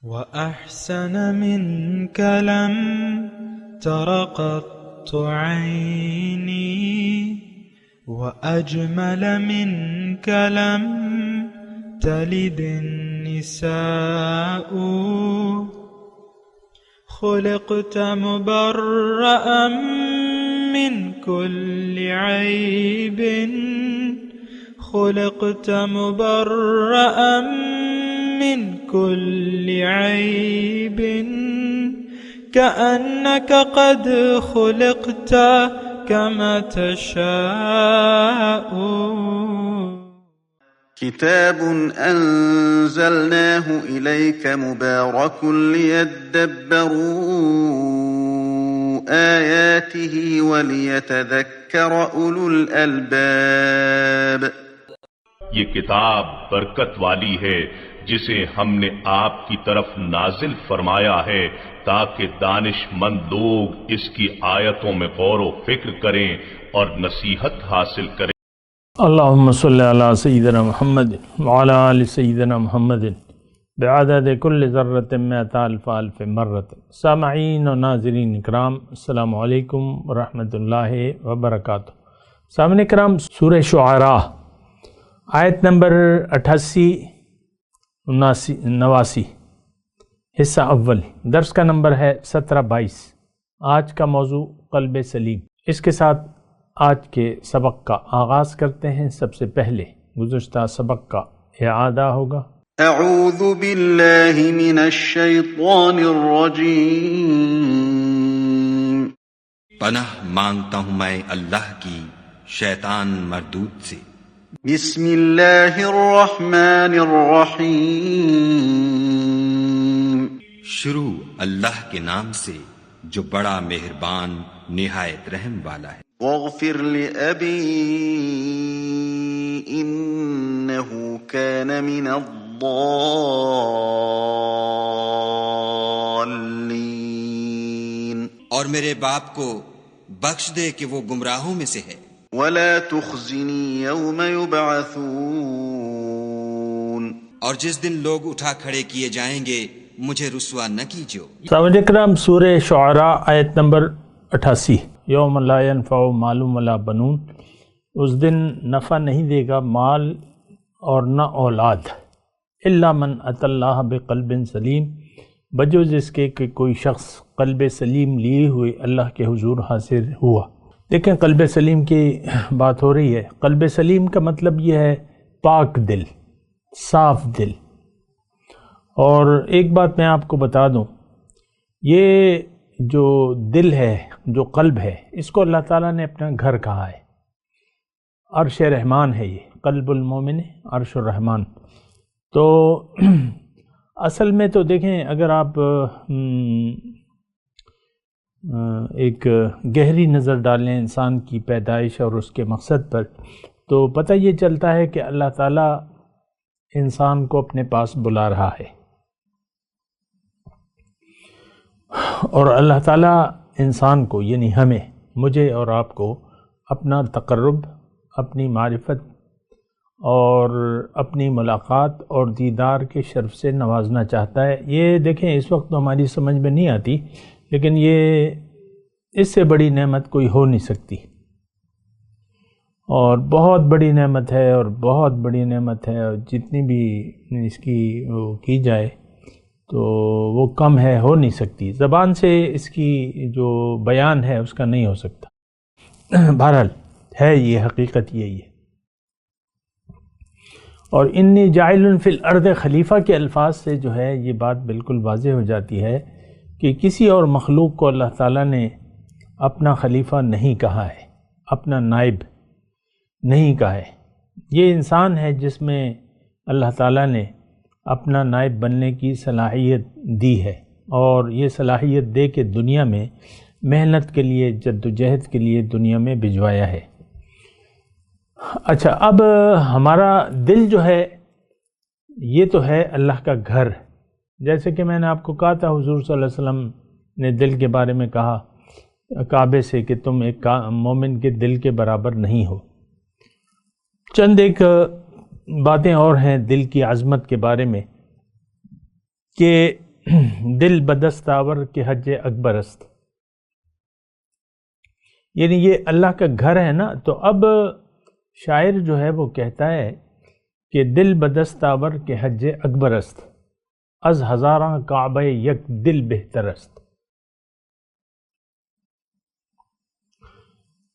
وأحسن منك لم تر قط عيني وأجمل منك لم تلد النساء خلقت مبرأ من كل عيب خلقت مبرأ من كل عيب كأنك قد خلقت كما تشاء. كتاب أنزلناه إليك مبارك ليدبروا آياته وليتذكر أولو الألباب. یہ کتاب برکت والی ہے جسے ہم نے آپ کی طرف نازل فرمایا ہے تاکہ دانش مند لوگ اس کی آیتوں میں غور و فکر کریں اور نصیحت حاصل کریں. اللہم صلی علی سیدنا محمد وعلی آل سیدنا محمد بعدد کل ذرۃ مئۃ الف الف مرۃ. سامعین و ناظرین اکرام، السلام علیکم ورحمۃ اللہ وبرکاتہ. سامعین اکرام، سورہ شعراء آیت نمبر 88 89 حصہ اول، درس کا نمبر ہے 1722. آج کا موضوع قلب سلیم. اس کے ساتھ آج کے سبق کا آغاز کرتے ہیں. سب سے پہلے گزشتہ سبق کا اعادہ ہوگا. اعوذ باللہ من الشیطان الرجیم. پناہ مانگتا ہوں میں اللہ کی شیطان مردود سے. بسم اللہ الرحمن الرحیم. شروع اللہ کے نام سے جو بڑا مہربان نہایت رحم والا ہے. واغفر لأبی انہو کان من الضالین. اور میرے باپ کو بخش دے کہ وہ گمراہوں میں سے ہے. ولا تخزنی یوم یبعثون. اور جس دن لوگ اٹھا کھڑے کیے جائیں گے مجھے رسوا نہ کیجو. سامعین اکرام، سورہ شعراء آیت نمبر 88. یوم لا ینفع مال ولا بنون. اس دن نفع نہیں دے گا مال اور نہ اولاد. الا من اتی اللہ بقلب سلیم، بجوز اس کے کہ کوئی شخص قلب سلیم لیے ہوئے اللہ کے حضور حاضر ہوا. دیکھیں، قلب سلیم کی بات ہو رہی ہے. قلب سلیم کا مطلب یہ ہے پاک دل، صاف دل. اور ایک بات میں آپ کو بتا دوں، یہ جو دل ہے، جو قلب ہے، اس کو اللہ تعالیٰ نے اپنا گھر کہا ہے. عرش رحمان ہے یہ. قلب المومن عرش الرحمان. تو اصل میں تو دیکھیں، اگر آپ ایک گہری نظر ڈالیں انسان کی پیدائش اور اس کے مقصد پر، تو پتہ یہ چلتا ہے کہ اللہ تعالیٰ انسان کو اپنے پاس بلا رہا ہے. اور اللہ تعالیٰ انسان کو، یعنی ہمیں، مجھے اور آپ کو اپنا تقرب، اپنی معرفت اور اپنی ملاقات اور دیدار کے شرف سے نوازنا چاہتا ہے. یہ دیکھیں، اس وقت تو ہماری سمجھ میں نہیں آتی، لیکن یہ اس سے بڑی نعمت کوئی ہو نہیں سکتی. اور بہت بڑی نعمت ہے، اور بہت بڑی نعمت ہے، اور جتنی بھی اس کی وہ کی جائے تو وہ کم ہے، ہو نہیں سکتی. زبان سے اس کی جو بیان ہے اس کا نہیں ہو سکتا. بہرحال ہے، یہ حقیقت یہی ہے. اور انی جاعل فی الارض خلیفہ کے الفاظ سے جو ہے یہ بات بالکل واضح ہو جاتی ہے کہ کسی اور مخلوق کو اللہ تعالیٰ نے اپنا خلیفہ نہیں کہا ہے، اپنا نائب نہیں کہا ہے. یہ انسان ہے جس میں اللہ تعالیٰ نے اپنا نائب بننے کی صلاحیت دی ہے، اور یہ صلاحیت دے کے دنیا میں محنت کے لیے، جد و جہد کے لیے دنیا میں بھجوایا ہے. اچھا، اب ہمارا دل جو ہے یہ تو ہے اللہ کا گھر. جیسے کہ میں نے آپ کو کہا تھا، حضور صلی اللہ علیہ وسلم نے دل کے بارے میں کہا کعبے سے کہ تم ایک مومن کے دل کے برابر نہیں ہو. چند ایک باتیں اور ہیں دل کی عظمت کے بارے میں کہ دل بدستاور کے حج اکبر است، یعنی یہ اللہ کا گھر ہے نا، تو اب شاعر جو ہے وہ کہتا ہے کہ دل بدستاور کے حج اکبر است، از ہزاراں کعبہ یک دل بہتر است۔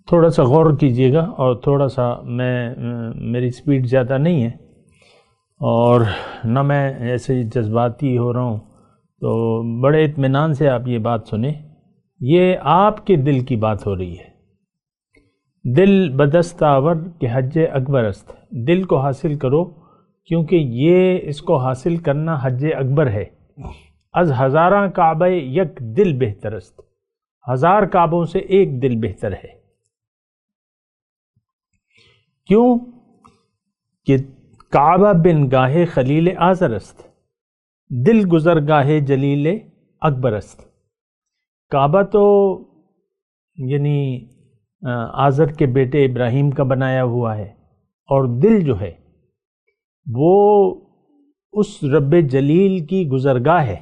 تھوڑا سا غور کیجئے گا، اور تھوڑا سا میری سپیڈ زیادہ نہیں ہے اور نہ میں ایسے جذباتی ہو رہا ہوں، تو بڑے اطمینان سے آپ یہ بات سنیں۔ یہ آپ کے دل کی بات ہو رہی ہے۔ دل بدستاور کے حج اکبر است، دل کو حاصل کرو، کیونکہ یہ اس کو حاصل کرنا حج اکبر ہے۔ از ہزاراں کعبہ یک دل بہتر است، ہزار کعبوں سے ایک دل بہتر ہے۔ کیوں کہ کعبہ بن گاہ خلیل آزر است، دل گزر گاہ جلیل اکبر است۔ کعبہ تو یعنی آزر کے بیٹے ابراہیم کا بنایا ہوا ہے، اور دل جو ہے وہ اس رب جلیل کی گزرگاہ ہے۔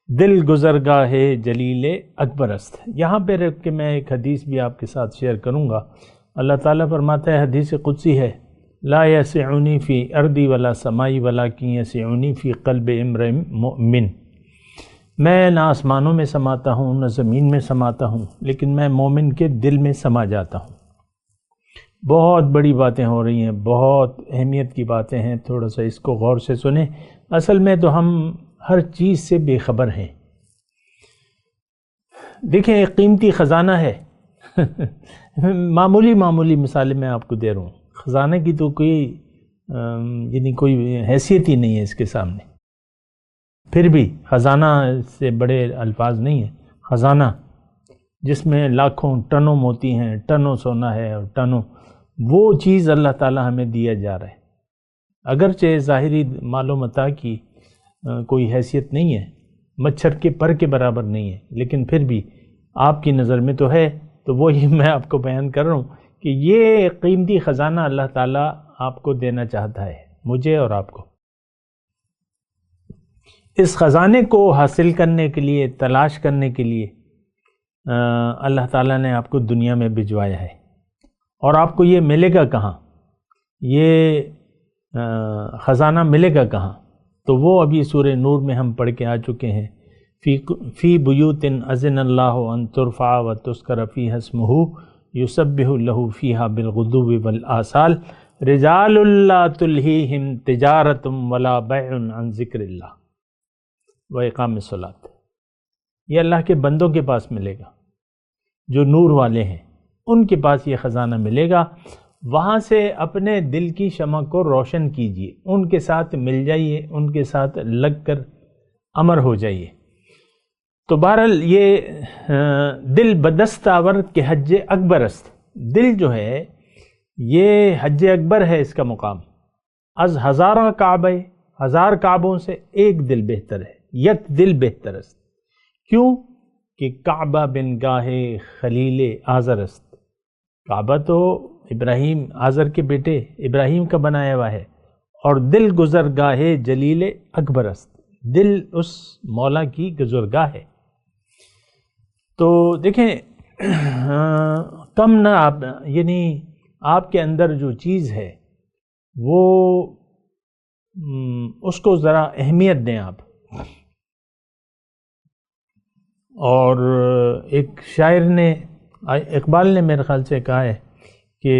دل گزرگاہ جلیل اکبر است۔ یہاں پہ رکھ کے میں ایک حدیث بھی آپ کے ساتھ شیئر کروں گا۔ اللہ تعالیٰ فرماتا ہے، حدیث قدسی ہے، لا یسعنی فی ارضی ولا سمائی ولکن یسعنی فی قلب امرئ مؤمن۔ میں نہ آسمانوں میں سماتا ہوں نہ زمین میں سماتا ہوں، لیکن میں مومن کے دل میں سما جاتا ہوں۔ بہت بڑی باتیں ہو رہی ہیں، بہت اہمیت کی باتیں ہیں، تھوڑا سا اس کو غور سے سنیں۔ اصل میں تو ہم ہر چیز سے بے خبر ہیں۔ دیکھیں، ایک قیمتی خزانہ ہے معمولی مثالیں میں آپ کو دے رہا ہوں، خزانہ کی تو کوئی حیثیت ہی نہیں ہے اس کے سامنے۔ پھر بھی خزانہ سے بڑے الفاظ نہیں ہیں، خزانہ جس میں لاکھوں ٹنوں موتی ہیں، ٹنوں سونا ہے، اور ٹنوں وہ چیز اللہ تعالیٰ ہمیں دیا جا رہا ہے۔ اگرچہ ظاہری مال و متاع کی کوئی حیثیت نہیں ہے، مچھر کے پر کے برابر نہیں ہے، لیکن پھر بھی آپ کی نظر میں تو ہے، تو وہی میں آپ کو بیان کر رہا ہوں کہ یہ قیمتی خزانہ اللہ تعالیٰ آپ کو دینا چاہتا ہے، مجھے اور آپ کو۔ اس خزانے کو حاصل کرنے کے لیے، تلاش کرنے کے لیے اللہ تعالیٰ نے آپ کو دنیا میں بھجوایا ہے، اور آپ کو یہ ملے گا کہاں؟ یہ خزانہ ملے گا کہاں؟ تو وہ ابھی سورہ نور میں ہم پڑھ کے آ چکے ہیں، فی بیوت اذن اللہ ان ترفع وتذکر فیہا اسمہ یسبح لہ فیہا بالغدو والآصال رجال لا تلہیہم تجارۃ ولا بیع عن ذکر اللہ وإقام الصلاۃ۔ یہ اللہ کے بندوں کے پاس ملے گا، جو نور والے ہیں، ان کے پاس یہ خزانہ ملے گا۔ وہاں سے اپنے دل کی شمع کو روشن کیجیے، ان کے ساتھ مل جائیے، ان کے ساتھ لگ کر امر ہو جائیے۔ تو بہرحال یہ دل بدستاور کے حج اکبر است، دل جو ہے یہ حج اکبر ہے، اس کا مقام۔ از ہزارہ کعبہ، ہزار کعبوں سے ایک دل بہتر ہے، یک دل بہتر است۔ کیوں کہ کعبہ بن گاہ خلیل آزر است۔ کعبہ تو ابراہیم، آزر کے بیٹے ابراہیم کا بنایا ہوا ہے، اور دل گزر گاہ جلیل اکبر است، دل اس مولا کی گزرگاہ ہے۔ تو دیکھیں، کم نہ آپ، یعنی آپ کے اندر جو چیز ہے وہ اس کو ذرا اہمیت دیں آپ۔ اور ایک شاعر نے، اقبال نے میرے خیال سے کہا ہے کہ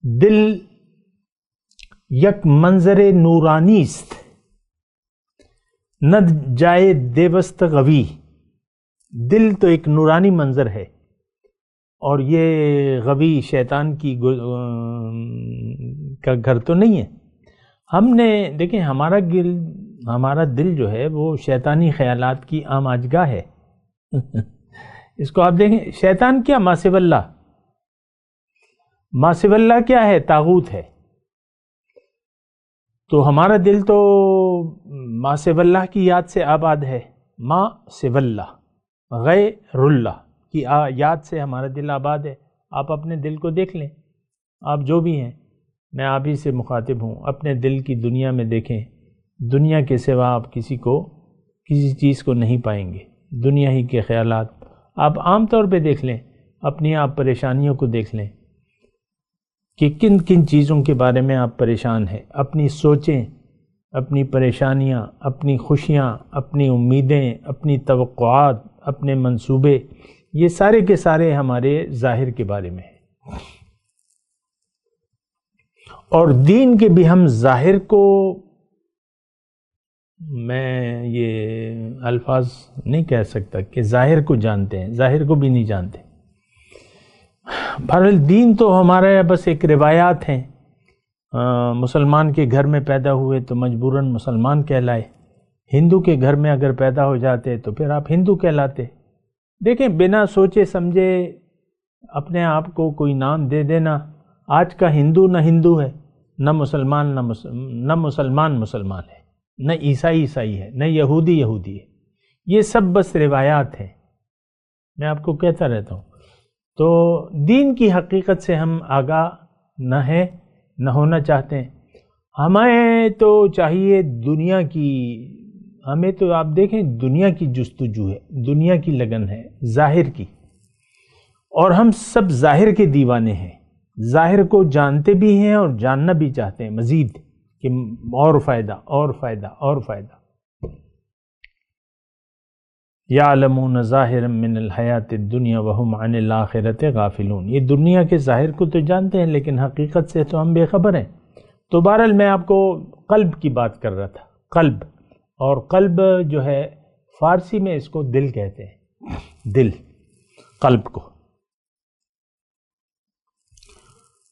دل یک منظر نورانی است، ند جائے دیوست غوی۔ دل تو ایک نورانی منظر ہے، اور یہ غوی شیطان کی کا گھر تو نہیں ہے۔ ہم نے دیکھیں، ہمارا دل جو ہے وہ شیطانی خیالات کی آماجگاہ ہے۔ اس کو آپ دیکھیں، شیطان کیا؟ ما سوی اللہ، ما سوی اللہ کیا ہے؟ طاغوت ہے۔ تو ہمارا دل تو ما سوی اللہ کی یاد سے آباد ہے، ما سوی اللہ، غیر اللہ کی یاد سے ہمارا دل آباد ہے۔ آپ اپنے دل کو دیکھ لیں، آپ جو بھی ہیں، میں آپ ہی سے مخاطب ہوں، اپنے دل کی دنیا میں دیکھیں، دنیا کے سوا آپ کسی چیز کو نہیں پائیں گے، دنیا ہی کے خیالات۔ آپ عام طور پہ دیکھ لیں، اپنی آپ پریشانیوں کو دیکھ لیں کہ کن کن چیزوں کے بارے میں آپ پریشان ہیں، اپنی سوچیں، اپنی پریشانیاں، اپنی خوشیاں، اپنی امیدیں، اپنی توقعات، اپنے منصوبے، یہ سارے کے سارے ہمارے ظاہر کے بارے میں ہیں۔ اور دین کے بھی ہم ظاہر کو، میں یہ الفاظ نہیں کہہ سکتا کہ ظاہر کو جانتے ہیں، ظاہر کو بھی نہیں جانتے۔ بہرحال دین تو ہمارا بس ایک روایات ہیں۔ مسلمان کے گھر میں پیدا ہوئے تو مجبوراً مسلمان کہلائے، ہندو کے گھر میں اگر پیدا ہو جاتے تو پھر آپ ہندو کہلاتے۔ دیکھیں، بنا سوچے سمجھے اپنے آپ کو کوئی نام دے دینا، آج کا ہندو نہ ہندو ہے، نہ مسلمان مسلمان ہے، نہ عیسائی ہے، نہ یہودی ہے، یہ سب بس روایات ہیں، میں آپ کو کہتا رہتا ہوں۔ تو دین کی حقیقت سے ہم آگاہ نہ ہیں، نہ ہونا چاہتے ہیں۔ ہمیں تو چاہیے دنیا کی، ہمیں تو آپ دیکھیں دنیا کی جستجو ہے، دنیا کی لگن ہے، ظاہر کی، اور ہم سب ظاہر کے دیوانے ہیں، ظاہر کو جانتے بھی ہیں اور جاننا بھی چاہتے ہیں مزید، کہ اور فائدہ اور فائدہ اور فائدہ۔ یعلمون ظاہرا من الحیات الدنیا وہم عن الآخرۃ غافلون، یہ دنیا کے ظاہر کو تو جانتے ہیں لیکن حقیقت سے تو ہم بے خبر ہیں۔ تو بہرحال میں آپ کو قلب کی بات کر رہا تھا، قلب، اور قلب جو ہے فارسی میں اس کو دل کہتے ہیں، دل، قلب کو۔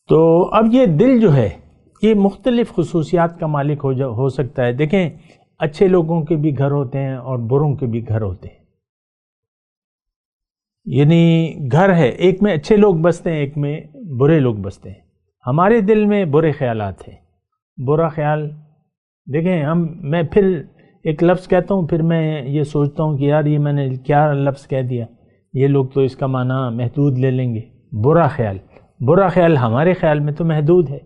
تو اب یہ دل جو ہے یہ مختلف خصوصیات کا مالک ہو سکتا ہے۔ دیکھیں، اچھے لوگوں کے بھی گھر ہوتے ہیں اور بروں کے بھی گھر ہوتے ہیں، یعنی گھر ہے، ایک میں اچھے لوگ بستے ہیں، ایک میں برے لوگ بستے ہیں۔ ہمارے دل میں برے خیالات ہیں، برا خیال، دیکھیں میں پھر ایک لفظ کہتا ہوں، پھر میں یہ سوچتا ہوں کہ یار یہ میں نے کیا لفظ کہہ دیا، یہ لوگ تو اس کا معنی محدود لے لیں گے۔ برا خیال ہمارے خیال میں تو محدود ہے،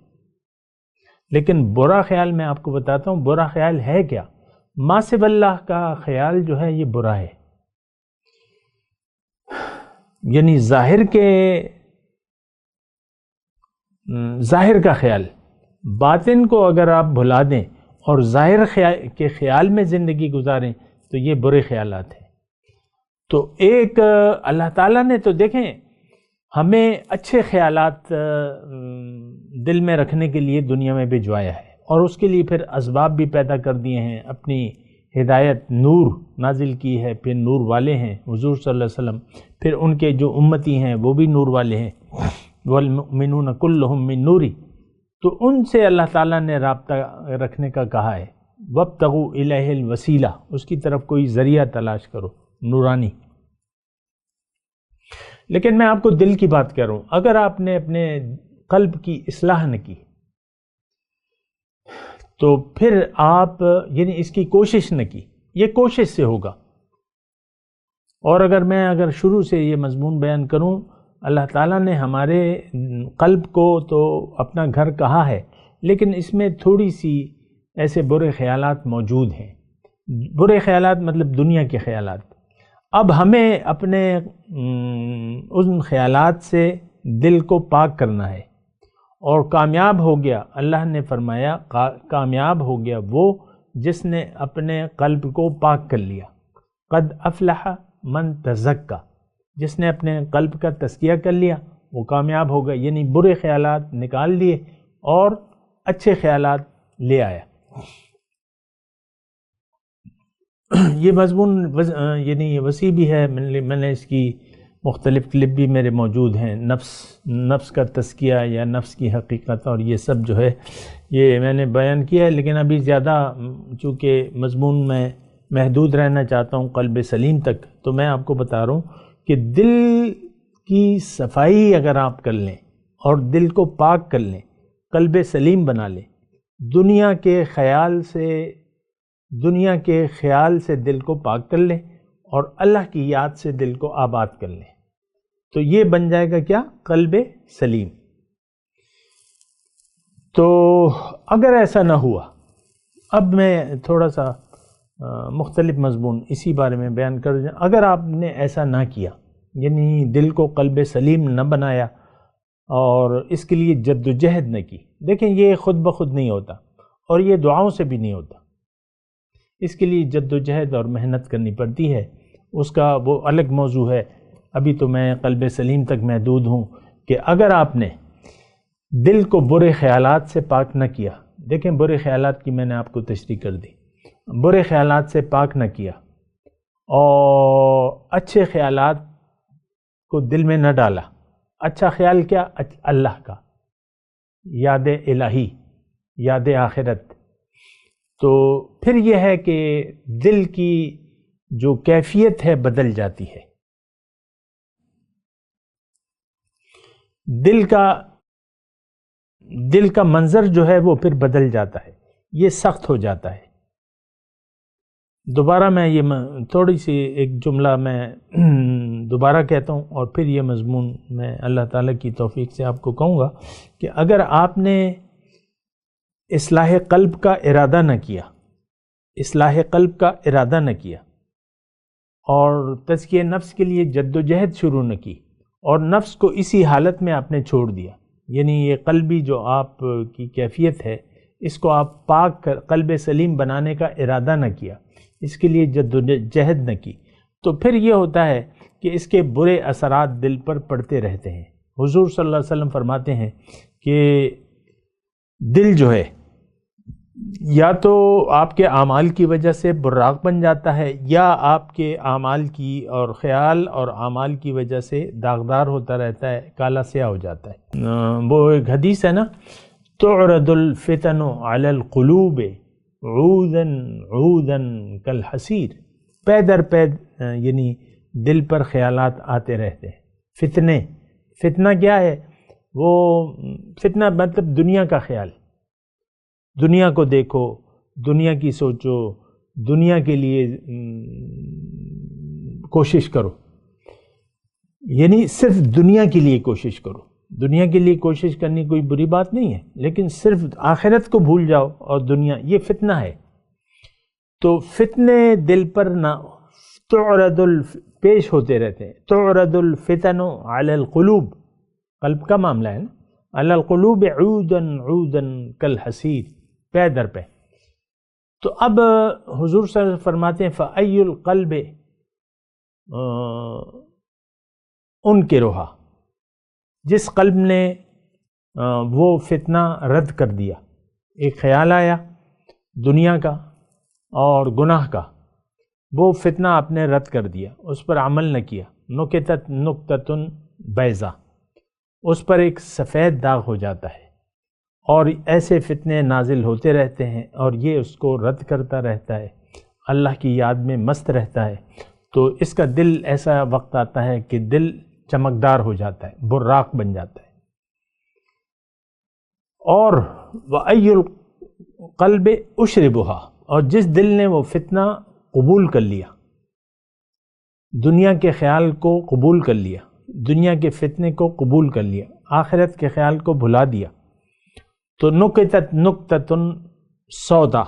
لیکن برا خیال میں آپ کو بتاتا ہوں برا خیال ہے کیا۔ ما سوی اللہ کا خیال جو ہے یہ برا ہے، یعنی ظاہر کا خیال، باطن کو اگر آپ بھلا دیں اور ظاہر کے خیال میں زندگی گزاریں تو یہ برے خیالات ہیں۔ تو ایک اللہ تعالیٰ نے تو دیکھیں ہمیں اچھے خیالات دل میں رکھنے کے لیے دنیا میں بھجوایا ہے، اور اس کے لیے پھر اسباب بھی پیدا کر دیے ہیں، اپنی ہدایت نور نازل کی ہے، پھر نور والے ہیں حضور صلی اللہ علیہ وسلم، پھر ان کے جو امتی ہیں وہ بھی نور والے ہیں، والمؤمنون کلہم من نوری، تو ان سے اللہ تعالیٰ نے رابطہ رکھنے کا کہا ہے۔ وابتغوا الیہ الوسیلہ، اس کی طرف کوئی ذریعہ تلاش کرو نورانی۔ لیکن میں آپ کو دل کی بات کر رہا ہوں، اگر آپ نے اپنے قلب کی اصلاح نہ کی تو پھر آپ یعنی اس کی کوشش نہ کی، یہ کوشش سے ہوگا۔ اور اگر شروع سے یہ مضمون بیان کروں، اللہ تعالیٰ نے ہمارے قلب کو تو اپنا گھر کہا ہے، لیکن اس میں تھوڑی سی ایسے برے خیالات موجود ہیں۔ برے خیالات مطلب دنیا کے خیالات۔ اب ہمیں اپنے ان خیالات سے دل کو پاک کرنا ہے، اور کامیاب ہو گیا، اللہ نے فرمایا کامیاب ہو گیا وہ جس نے اپنے قلب کو پاک کر لیا۔ قد افلح من تزکا، جس نے اپنے قلب کا تزکیہ کر لیا وہ کامیاب ہو گیا، یعنی برے خیالات نکال لیے اور اچھے خیالات لے آیا۔ یہ مضمون یعنی وسیع بھی ہے، میں نے اس کی مختلف کلپ بھی میرے موجود ہیں، نفس کا تزکیہ یا نفس کی حقیقت، اور یہ سب جو ہے یہ میں نے بیان کیا ہے، لیکن ابھی زیادہ چونکہ مضمون میں محدود رہنا چاہتا ہوں قلب سلیم تک، تو میں آپ کو بتا رہا ہوں کہ دل کی صفائی اگر آپ کر لیں اور دل کو پاک کر لیں، قلب سلیم بنا لیں، دنیا کے خیال سے دل کو پاک کر لیں اور اللہ کی یاد سے دل کو آباد کر لیں، تو یہ بن جائے گا کیا؟ قلب سلیم۔ تو اگر ایسا نہ ہوا، اب میں تھوڑا سا مختلف مضمون اسی بارے میں بیان کر دوں. اگر آپ نے ایسا نہ کیا، یعنی دل کو قلب سلیم نہ بنایا اور اس کے لیے جد و جہد نہ کی، دیکھیں یہ خود بخود نہیں ہوتا اور یہ دعاؤں سے بھی نہیں ہوتا. اس کے لیے جد و جہد اور محنت کرنی پڑتی ہے. اس کا وہ الگ موضوع ہے. ابھی تو میں قلب سلیم تک محدود ہوں کہ اگر آپ نے دل کو برے خیالات سے پاک نہ کیا، دیکھیں برے خیالات کی میں نے آپ کو تشریح کر دی، برے خیالات سے پاک نہ کیا اور اچھے خیالات کو دل میں نہ ڈالا. اچھا خیال کیا؟ اللہ کا، یاد الہی، یاد آخرت. تو پھر یہ ہے کہ دل کی جو کیفیت ہے بدل جاتی ہے. دل کا منظر جو ہے وہ پھر بدل جاتا ہے، یہ سخت ہو جاتا ہے. دوبارہ میں یہ تھوڑی سی ایک جملہ میں دوبارہ کہتا ہوں اور پھر یہ مضمون میں اللہ تعالیٰ کی توفیق سے آپ کو کہوں گا کہ اگر آپ نے اصلاح قلب کا ارادہ نہ کیا، اصلاح قلب کا ارادہ نہ کیا اور تزکیہ نفس کے لیے جد و جہد شروع نہ کی اور نفس کو اسی حالت میں آپ نے چھوڑ دیا، یعنی یہ قلبی جو آپ کی کیفیت ہے اس کو آپ پاک قلب سلیم بنانے کا ارادہ نہ کیا، اس کے لیے جد و جہد نہ کی، تو پھر یہ ہوتا ہے کہ اس کے برے اثرات دل پر پڑتے رہتے ہیں. حضور صلی اللہ علیہ وسلم فرماتے ہیں کہ دل جو ہے یا تو آپ کے اعمال کی وجہ سے براق بن جاتا ہے یا آپ کے اعمال کی اور خیال اور اعمال کی وجہ سے داغدار ہوتا رہتا ہے، کالا سیاہ ہو جاتا ہے. وہ ایک حدیث ہے نا، تعرض الفتن علی القلوب عودا عودا کالحسیر، پے در پے یعنی دل پر خیالات آتے رہتے ہیں. فتنہ کیا ہے؟ وہ فتنہ مطلب دنیا کا خیال، دنیا کو دیکھو، دنیا کی سوچو، دنیا کے لیے کوشش کرو، یعنی صرف دنیا کے لیے کوشش کرو. دنیا کے لیے کوشش کرنی کوئی بری بات نہیں ہے، لیکن صرف آخرت کو بھول جاؤ اور دنیا، یہ فتنہ ہے. تو فتنے دل پر نہ پیش ہوتے رہتے ہیں. تعرض الفتن علی القلوب، قلب کا معاملہ ہے نا، علی القلوب عودا عودا کالحسیر، پے در پے. تو اب حضور صلی اللہ علیہ وسلم فرماتے ہیں فَأَيُّ الْقَلْبِ انکرھا، جس قلب نے وہ فتنہ رد کر دیا، ایک خیال آیا دنیا کا اور گناہ کا، وہ فتنہ آپ نے رد کر دیا، اس پر عمل نہ کیا، نکتت نکتتن بیضا، اس پر ایک سفید داغ ہو جاتا ہے اور ایسے فتنے نازل ہوتے رہتے ہیں اور یہ اس کو رد کرتا رہتا ہے، اللہ کی یاد میں مست رہتا ہے. تو اس کا دل ایسا وقت آتا ہے کہ دل چمکدار ہو جاتا ہے، براق بن جاتا ہے. اور وَأَيُّ الْقَلْبِ أُشْرِبُهَا، اور جس دل نے وہ فتنہ قبول کر لیا، دنیا کے خیال کو قبول کر لیا، دنیا کے فتنے کو قبول کر لیا، آخرت کے خیال کو بھلا دیا، تو نکتت نکتتن سودا،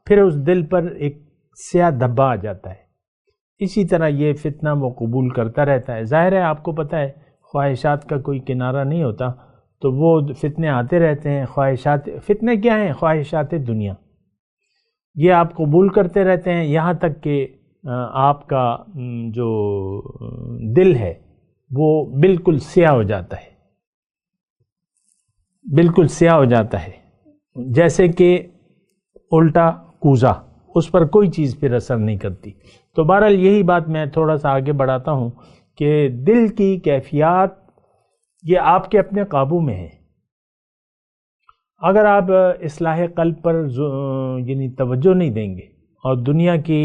پھر اس دل پر ایک سیاہ دھبا آ جاتا ہے. اسی طرح یہ فتنہ وہ قبول کرتا رہتا ہے. ظاہر ہے آپ کو پتہ ہے خواہشات کا کوئی کنارہ نہیں ہوتا، تو وہ فتنے آتے رہتے ہیں. خواہشات، فتنے کیا ہیں؟ خواہشات دنیا، یہ آپ قبول کرتے رہتے ہیں یہاں تک کہ آپ کا جو دل ہے وہ بالکل سیاہ ہو جاتا ہے، بالکل سیاہ ہو جاتا ہے، جیسے کہ الٹا کوزہ، اس پر کوئی چیز پھر اثر نہیں کرتی. تو بہرحال یہی بات میں تھوڑا سا آگے بڑھاتا ہوں کہ دل کی کیفیات یہ آپ کے اپنے قابو میں ہے. اگر آپ اصلاح قلب پر یعنی توجہ نہیں دیں گے اور دنیا کی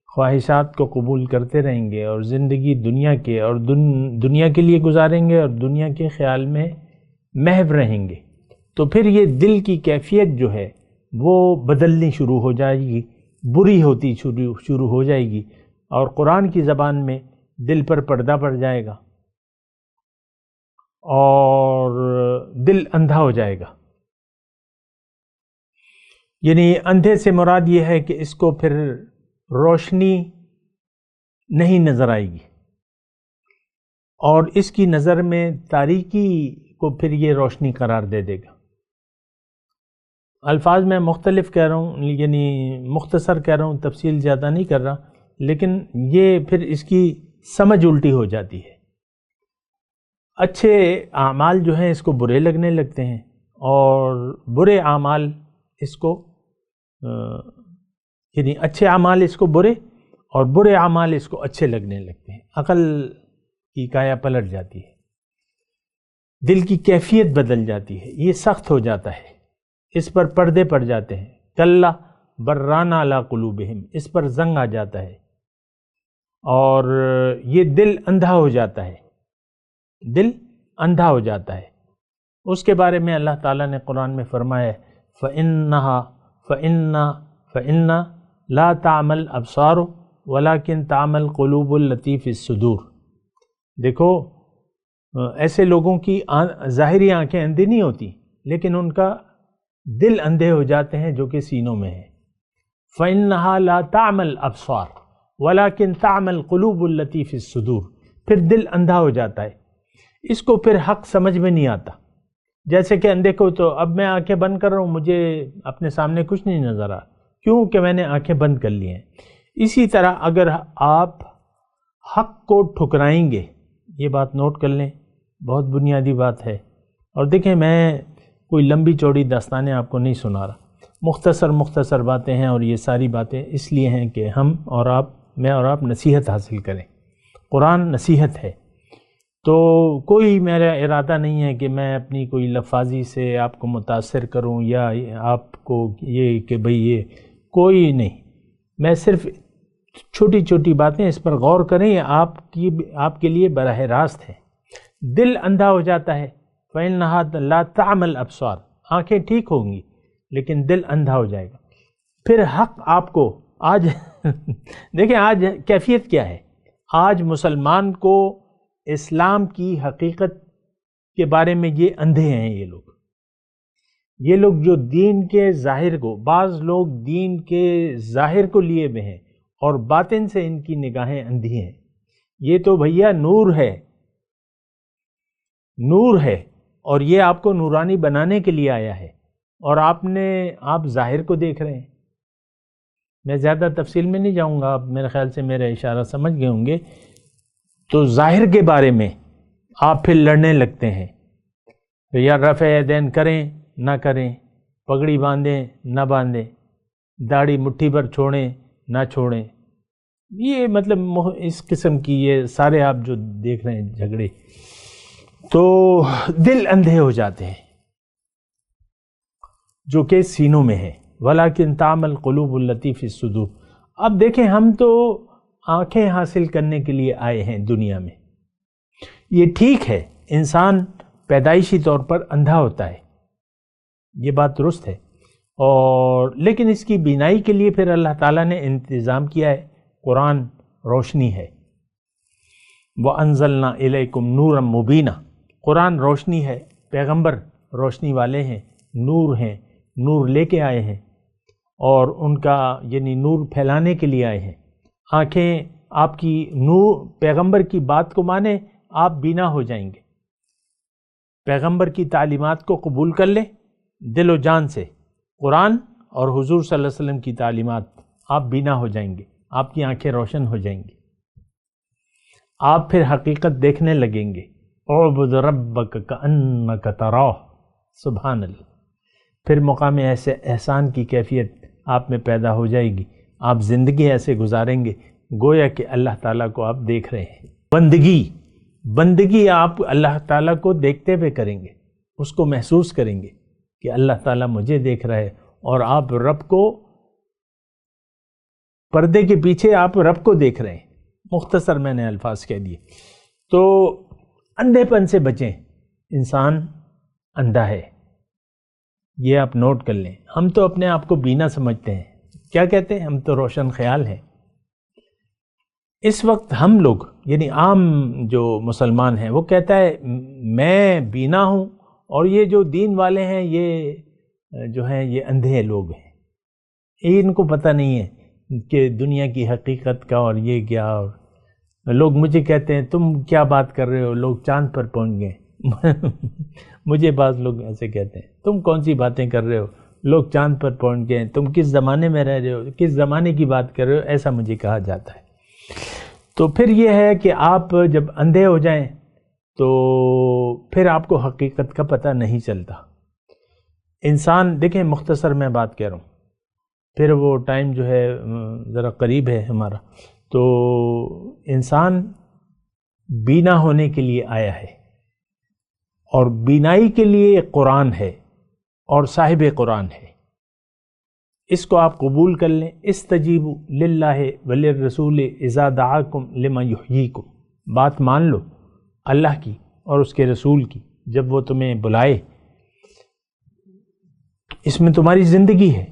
خواہشات کو قبول کرتے رہیں گے اور زندگی دنیا کے اور دنیا کے لیے گزاریں گے اور دنیا کے خیال میں محو رہیں گے، تو پھر یہ دل کی کیفیت جو ہے وہ بدلنی شروع ہو جائے گی، بری ہوتی شروع ہو جائے گی، اور قرآن کی زبان میں دل پر پردہ پڑ جائے گا اور دل اندھا ہو جائے گا. یعنی اندھے سے مراد یہ ہے کہ اس کو پھر روشنی نہیں نظر آئے گی، اور اس کی نظر میں تاریکی کو پھر یہ روشنی قرار دے دے گا۔ الفاظ میں مختلف کہہ رہا ہوں، یعنی مختصر کہہ رہا ہوں، تفصیل زیادہ نہیں کر رہا، لیکن یہ پھر اس کی سمجھ الٹی ہو جاتی ہے۔ اچھے اعمال جو ہیں اس کو برے لگنے لگتے ہیں، اور برے اعمال اس کو یعنی اچھے اعمال اس کو برے اور برے اعمال اس کو اچھے لگنے لگتے ہیں۔ عقل کی کایا پلٹ جاتی ہے، دل کی کیفیت بدل جاتی ہے، یہ سخت ہو جاتا ہے، اس پر پردے پڑ جاتے ہیں۔ کلا بران علی قلوبہم، اس پر زنگ آ جاتا ہے، اور یہ دل اندھا ہو جاتا ہے، دل اندھا ہو جاتا ہے۔ اس کے بارے میں اللہ تعالیٰ نے قرآن میں فرمایا ہے فَإِنَّ لَا تَعْمَى الْأَبْصَارُ وَلَكِنْ تَعْمَى الْقُلُوبُ الَّتِي فِي الصُّدُورِ۔ دیکھو ایسے لوگوں کی ظاہری آنکھیں اندھی نہیں ہوتی، لیکن ان کا دل اندھے ہو جاتے ہیں جو کہ سینوں میں ہے۔ فَإِنَّهَا لَا تَعْمَى الْأَبْصَارُ وَلَكِنْ تَعْمَى الْقُلُوبُ الَّتِي فِي الصُّدُورِ۔ پھر دل اندھا ہو جاتا ہے، اس کو پھر حق سمجھ میں نہیں آتا۔ جیسے کہ اندھے کو تو اب میں آنکھیں بند کر رہا ہوں، مجھے اپنے سامنے کچھ نہیں نظر آ، کیوں کہ میں نے آنکھیں بند کر لی ہیں۔ اسی طرح اگر آپ حق کو ٹھکرائیں گے، یہ بات نوٹ کر لیں، بہت بنیادی بات ہے۔ اور دیکھیں میں کوئی لمبی چوڑی داستانیں آپ کو نہیں سنا رہا، مختصر باتیں ہیں، اور یہ ساری باتیں اس لیے ہیں کہ ہم اور آپ، میں اور آپ نصیحت حاصل کریں۔ قرآن نصیحت ہے، تو کوئی میرا ارادہ نہیں ہے کہ میں اپنی کوئی لفاظی سے آپ کو متاثر کروں، یا آپ کو یہ کہ بھئی یہ کوئی نہیں، میں صرف چھوٹی چھوٹی باتیں اس پر غور کریں، آپ کے لیے براہ راست ہے۔ دل اندھا ہو جاتا ہے، فَإِنَّهَا لَا تَعْمَى الْأَبْصَارُ، آنکھیں ٹھیک ہوں گی لیکن دل اندھا ہو جائے گا۔ پھر حق آپ کو آج دیکھیں آج کیفیت کیا ہے، آج مسلمان کو اسلام کی حقیقت کے بارے میں یہ اندھے ہیں، یہ لوگ جو دین کے ظاہر کو، بعض لوگ دین کے ظاہر کو لیے ہوئے ہیں اور باطن سے ان کی نگاہیں اندھی ہیں۔ یہ تو بھیا نور ہے، نور ہے، اور یہ آپ کو نورانی بنانے کے لیے آیا ہے، اور آپ ظاہر کو دیکھ رہے ہیں۔ میں زیادہ تفصیل میں نہیں جاؤں گا، آپ میرے خیال سے میرا اشارہ سمجھ گئے ہوں گے۔ تو ظاہر کے بارے میں آپ پھر لڑنے لگتے ہیں، یا رفع یدین کریں نہ کریں، پگڑی باندھیں نہ باندھیں، داڑھی مٹھی پر چھوڑیں نہ چھوڑیں، یہ مطلب اس قسم کی یہ سارے آپ جو دیکھ رہے ہیں جھگڑے، تو دل اندھے ہو جاتے ہیں جو کہ سینوں میں ہے۔ وَلَكِنْ تَعْمَى الْقُلُوبُ الَّتِي فِي الصُّدُورِ۔ اب دیکھیں ہم تو آنکھیں حاصل کرنے کے لیے آئے ہیں دنیا میں، یہ ٹھیک ہے، انسان پیدائشی طور پر اندھا ہوتا ہے، یہ بات درست ہے، اور لیکن اس کی بینائی کے لیے پھر اللہ تعالیٰ نے انتظام کیا ہے۔ قرآن روشنی ہے، وَأَنزَلْنَا إِلَيْكُمْ نُورًا مُبِينًا، قرآن روشنی ہے، پیغمبر روشنی والے ہیں، نور ہیں، نور لے کے آئے ہیں، اور ان کا یعنی نور پھیلانے کے لیے آئے ہیں۔ آنکھیں آپ کی نور، پیغمبر کی بات کو مانیں، آپ بینا ہو جائیں گے، پیغمبر کی تعلیمات کو قبول کر لیں دل و جان سے، قرآن اور حضور صلی اللہ علیہ وسلم کی تعلیمات، آپ بینا ہو جائیں گے، آپ کی آنکھیں روشن ہو جائیں گی، آپ پھر حقیقت دیکھنے لگیں گے۔ اعبد ربک کأنک تراہ، سبحان اللہ، پھر مقام ایسے احسان کی کیفیت آپ میں پیدا ہو جائے گی، آپ زندگی ایسے گزاریں گے گویا کہ اللہ تعالیٰ کو آپ دیکھ رہے ہیں۔ بندگی آپ اللہ تعالیٰ کو دیکھتے ہوئے کریں گے، اس کو محسوس کریں گے کہ اللہ تعالیٰ مجھے دیکھ رہا ہے، اور آپ رب کو، پردے کے پیچھے آپ رب کو دیکھ رہے ہیں۔ مختصر میں نے الفاظ کہہ دیے۔ تو اندھے پن سے بچیں، انسان اندھا ہے، یہ آپ نوٹ کر لیں۔ ہم تو اپنے آپ کو بینا سمجھتے ہیں، کیا کہتے ہیں، ہم تو روشن خیال ہیں۔ اس وقت ہم لوگ یعنی عام جو مسلمان ہیں وہ کہتا ہے میں بینا ہوں، اور یہ جو دین والے ہیں یہ جو ہیں یہ اندھے لوگ ہیں، ان کو پتہ نہیں ہے کہ دنیا کی حقیقت کا اور یہ کیا. اور لوگ مجھے کہتے ہیں تم کیا بات کر رہے ہو، لوگ چاند پر پہنچ گئے. مجھے بعض لوگ ایسے کہتے ہیں تم کون سی باتیں کر رہے ہو، لوگ چاند پر پہنچ گئے، تم کس زمانے میں رہ رہے ہو، کس زمانے کی بات کر رہے ہو، ایسا مجھے کہا جاتا ہے. تو پھر یہ ہے کہ آپ جب اندھے ہو جائیں تو پھر آپ کو حقیقت کا پتہ نہیں چلتا. انسان دیکھیں، مختصر میں بات کہہ رہا ہوں، پھر وہ ٹائم جو ہے ذرا قریب ہے ہمارا. تو انسان بینا ہونے کے لیے آیا ہے، اور بینائی کے لیے قرآن ہے اور صاحب قرآن ہے. اس کو آپ قبول کر لیں. استجیبوا للہ وللرسول اذا دعاکم لما یحییکم. بات مان لو اللہ کی اور اس کے رسول کی جب وہ تمہیں بلائے. اس میں تمہاری زندگی ہے.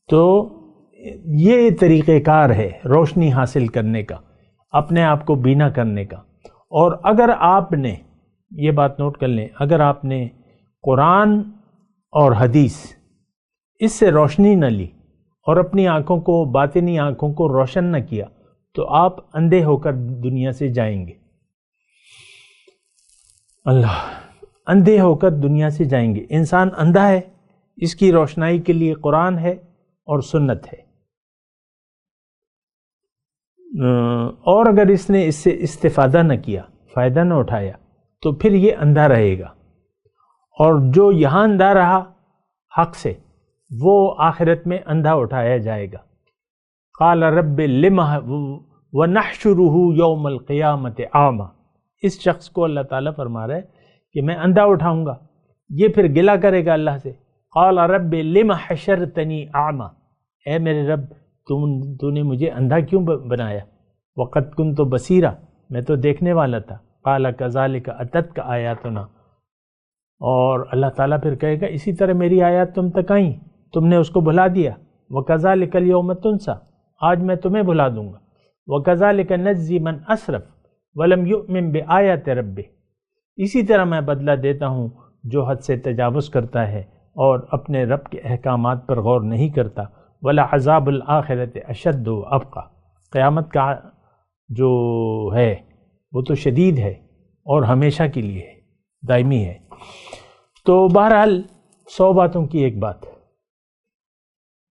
تو یہ طریقہ کار ہے روشنی حاصل کرنے کا، اپنے آپ کو بینا کرنے کا. اور اگر آپ نے یہ بات نوٹ کر لیں، اگر آپ نے قرآن اور حدیث اس سے روشنی نہ لی اور اپنی آنکھوں کو، باطنی آنکھوں کو روشن نہ کیا، تو آپ اندھے ہو کر دنیا سے جائیں گے. اللہ، اندھے ہو کر دنیا سے جائیں گے. انسان اندھا ہے، اس کی روشنائی کے لیے قرآن ہے اور سنت ہے. اور اگر اس نے اس سے استفادہ نہ کیا، فائدہ نہ اٹھایا، تو پھر یہ اندھا رہے گا. اور جو یہاں اندھا رہا حق سے، وہ آخرت میں اندھا اٹھایا جائے گا. قال رب لم ونحشره یوم القیامت اعمی. اس شخص کو اللہ تعالیٰ فرما رہا ہے کہ میں اندھا اٹھاؤں گا. یہ پھر گلہ کرے گا اللہ سے. قال رب لم حشرتنی اعمی. اے میرے رب، تو نے مجھے اندھا کیوں بنایا؟ وقد کنت بصیرا. میں تو دیکھنے والا تھا. قال کذالک اتتک آیاتنا. اور اللہ تعالیٰ پھر کہے گا اسی طرح میری آیات تم تک آئیں، تم نے اس کو بھلا دیا. وَكَذَلِكَ الْيَوْمَ تُنْسَى. آج میں تمہیں بھلا دوں گا. وَكَذَلِكَ نَجْزِي مَنْ أَسْرَفَ وَلَمْ يُؤْمِنْ بِآيَاتِ رَبِّهِ. اسی طرح میں بدلہ دیتا ہوں جو حد سے تجاوز کرتا ہے اور اپنے رب کے احکامات پر غور نہیں کرتا. وَلَعَذَابُ الْآخِرَةِ أَشَدُّ وَأَبْقَى. قیامت کا جو ہے وہ تو شدید ہے اور ہمیشہ کے لیے ہے، دائمی ہے. تو بہرحال 100 باتوں کی ایک بات.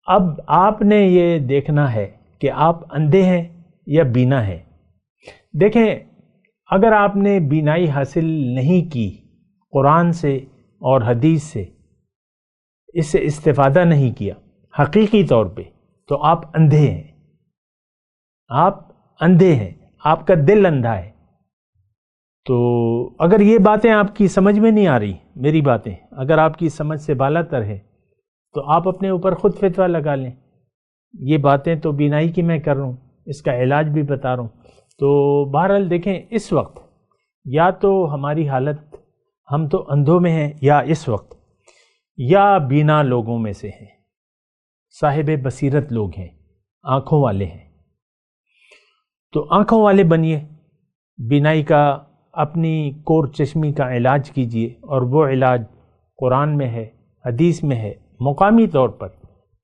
اب آپ نے یہ دیکھنا ہے کہ آپ اندھے ہیں یا بینا ہیں. دیکھیں، اگر آپ نے بینائی حاصل نہیں کی قرآن سے اور حدیث سے، اس سے استفادہ نہیں کیا حقیقی طور پہ، تو آپ اندھے ہیں. آپ اندھے ہیں، آپ کا دل اندھا ہے. تو اگر یہ باتیں آپ کی سمجھ میں نہیں آ رہی، میری باتیں اگر آپ کی سمجھ سے بالا تر ہے، تو آپ اپنے اوپر خود فتویٰ لگا لیں. یہ باتیں تو بینائی کی میں کر رہا ہوں، اس کا علاج بھی بتا رہا ہوں. تو بہرحال دیکھیں، اس وقت یا تو ہماری حالت، ہم تو اندھوں میں ہیں، یا اس وقت یا بینا لوگوں میں سے ہیں، صاحب بصیرت لوگ ہیں، آنکھوں والے ہیں. تو آنکھوں والے بنیے، بینائی کا، اپنی کور چشمی کا علاج کیجئے. اور وہ علاج قرآن میں ہے، حدیث میں ہے. مقامی طور پر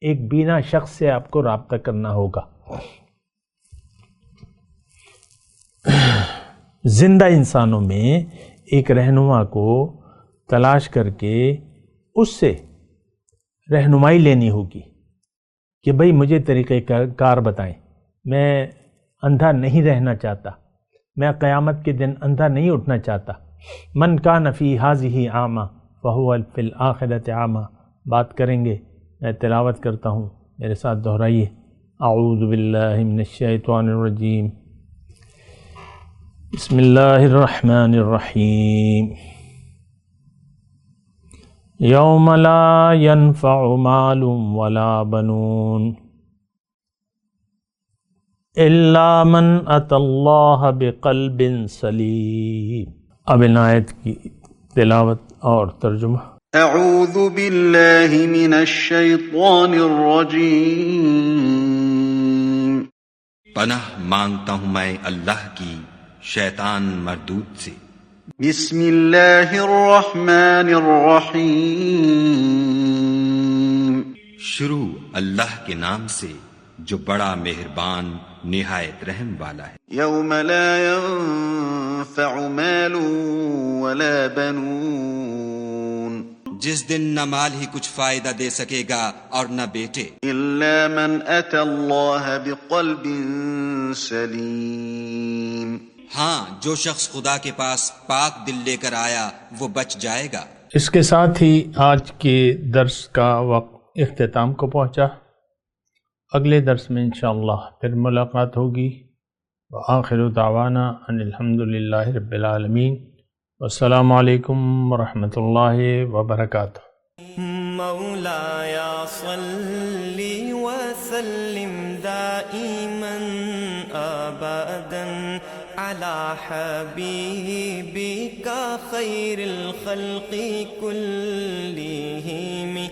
ایک بینا شخص سے آپ کو رابطہ کرنا ہوگا. زندہ انسانوں میں ایک رہنما کو تلاش کر کے اس سے رہنمائی لینی ہوگی کہ بھئی مجھے طریقہ کار بتائیں. میں اندھا نہیں رہنا چاہتا، میں قیامت کے دن اندھا نہیں اٹھنا چاہتا. من کان فی ھذہ اعمی فہو فی الآخرۃ اعمی. بات کریں گے، میں تلاوت کرتا ہوں، میرے ساتھ دہرائیے. اعوذ باللہ من الشیطان الرجیم. بسم اللہ الرحمن الرحیم. یوم لا ینفع مال ولا بنون الا من اتى اللہ بقلب سلیم. اب ان آیت کی تلاوت اور ترجمہ. اعوذ باللہ من الشیطان الرجیم. پناہ مانگتا ہوں میں اللہ کی شیطان مردود سے. بسم اللہ الرحمن الرحیم. شروع اللہ کے نام سے جو بڑا مہربان نہایت رحم والا ہے۔ یوم لا ينفع مال ولا بنون، جس دن نہ مال ہی کچھ فائدہ دے سکے گا اور نہ بیٹے، الا من اتى اللہ بقلب سلیم، ہاں جو شخص خدا کے پاس پاک دل لے کر آیا وہ بچ جائے گا۔ اس کے ساتھ ہی آج کے درس کا وقت اختتام کو پہنچا۔ اگلے درس میں انشاءاللہ پھر ملاقات ہوگی۔ وآخر دعوانا ان الحمدللہ رب العالمین، والسلام علیکم ورحمۃ اللہ وبرکاتہ۔ مولاي صل وسلم دائما ابدا على حبيبك خير الخلق كلهم